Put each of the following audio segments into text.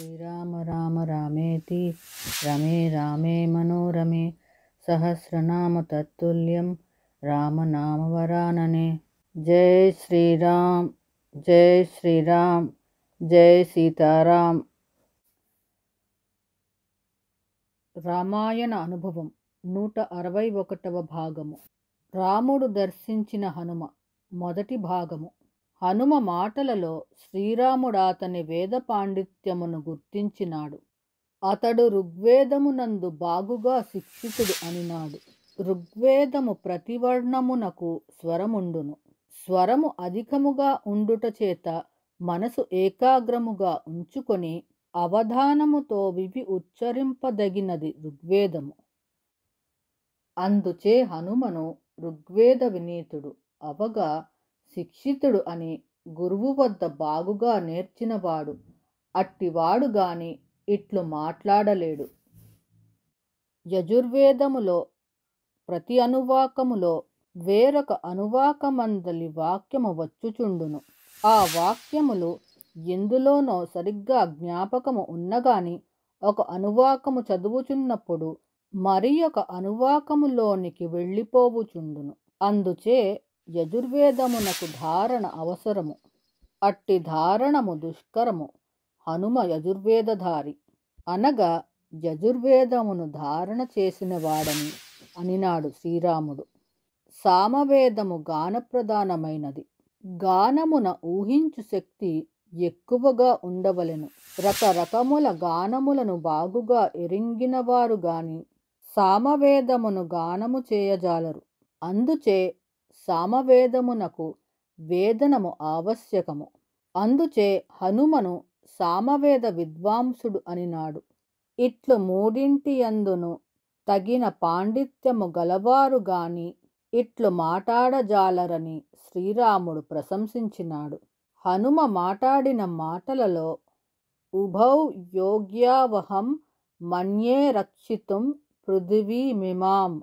శ్రీరామ రామ రామేతి రమే రామే మనోరమే సహస్రనామ తత్తుల్యం రామనామవరాననే. జై శ్రీరామ్, జై శ్రీరామ్, జై సీతారాం. రామాయణ అనుభవం 161వ భాగము. రాముడు దర్శించిన హనుమ మొదటి భాగము. హనుమ మాటలలో శ్రీరాముడాతని వేద పాండిత్యమును గుర్తించినాడు. అతడు ఋగ్వేదమునందు బాగుగా శిక్షితుడు అనినాడు. ఋగ్వేదము ప్రతివర్ణమునకు స్వరముండును. స్వరము అధికముగా ఉండుట చేత మనసు ఏకాగ్రముగా ఉంచుకొని అవధానముతో వివి ఉచ్చరింపదగినది ఋగ్వేదము. అందుచే హనుమను ఋగ్వేద వినీతుడు అవగా శిక్షితుడు అని గురువు వద్ద బాగుగా నేర్చినవాడు అట్టివాడు గాని ఇట్లు మాట్లాడలేడు. యజుర్వేదములో ప్రతి అనువాకములో వేరొక అనువాకమందలి వాక్యము వచ్చుచుండును. ఆ వాక్యములు ఎందులోనో సరిగ్గా జ్ఞాపకము ఉన్నగాని ఒక అనువాకము చదువుచున్నప్పుడు మరి ఒక అనువాకములోనికి వెళ్ళిపోవుచుండును. అందుచే యజుర్వేదమునకు ధారణ అవసరము. అట్టి ధారణము దుష్కరము. హనుమ యజుర్వేదధారి అనగా యజుర్వేదమును ధారణ చేసిన వాడని అనినాడు శ్రీరాముడు. సామవేదము గానప్రధానమైనది. గానమున ఊహించు శక్తి ఎక్కువగా ఉండవలెను. రకరకముల గానములను బాగుగా ఎరింగినవారు గాని సామవేదమును గానము చేయజాలరు. అందుచే సామవేదమునకు వేదనము ఆవశ్యకము. అందుచే హనుమను సామవేద విద్వాంసుడు అనినాడు. ఇట్లు మూడింటి యందును తగిన పాండిత్యము గలవారు గాని ఇట్లు మాటాడజాలరని శ్రీరాముడు ప్రశంసించినాడు. హనుమ మాటాడిన మాటలలో ఉభౌ యోగ్యావహం మన్యే రక్షితుం పృథివీమిమాం.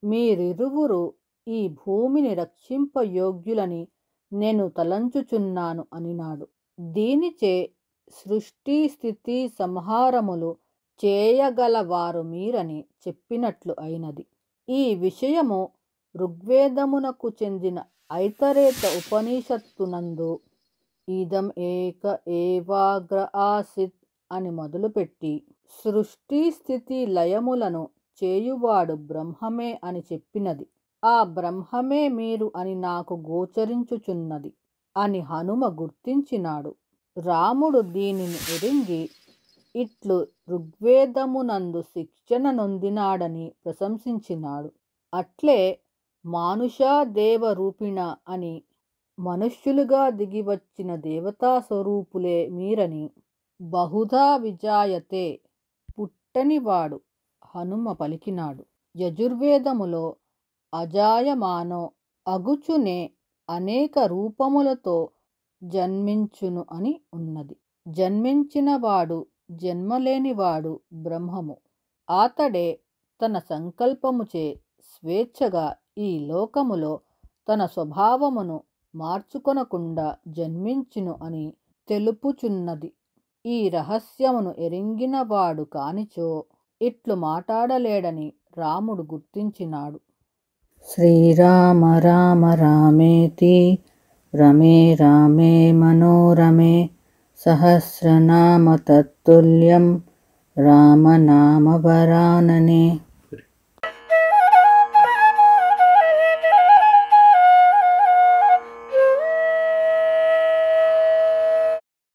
మీరిరువురు ఈ భూమిని రక్షింపయోగ్యులని నేను తలంచుచున్నాను అనినాడు. దీనిచే సృష్టి స్థితి సంహారములు చేయగలవారు మీరని చెప్పినట్లు అయినది. ఈ విషయము ఋగ్వేదమునకు చెందిన ఐతరేత ఉపనిషత్తునందు ఇదం ఏక ఏవాగ్ర ఆసిత్ అని మొదలుపెట్టి సృష్టి స్థితి లయములను చేయువాడు బ్రహ్మమే అని చెప్పినది. ఆ బ్రహ్మమే మీరు అని నాకు గోచరించుచున్నది అని హనుమ గుర్తించినాడు. రాముడు దీనిని ఎరింగి ఇట్లు ఋగ్వేదమునందు శిక్షణ నొందినాడని ప్రశంసించినాడు. అట్లే మానుషా దేవ రూపిణ అని మనుష్యులుగా దిగివచ్చిన దేవతా స్వరూపులే మీరని బహుధా విజాయతే పుట్టనివాడు హనుమ పలికినాడు. యజుర్వేదములో అజాయమానో అగుచునే అనేక రూపములతో జన్మించును అని ఉన్నది. జన్మించినవాడు జన్మలేనివాడు బ్రహ్మము. ఆతడే తన సంకల్పముచే స్వేచ్ఛగా ఈ లోకములో తన స్వభావమును మార్చుకొనకుండా జన్మించును అని తెలుపుచున్నది. ఈ రహస్యమును ఎరింగినవాడు కానిచో ఇట్లు మాటాడలేడని రాముడు గుర్తించినాడు. శ్రీరామ రామ రామేతి రమే రామే మనోరమే సహస్రనామ తత్తుల్యం రామనామవరాననే.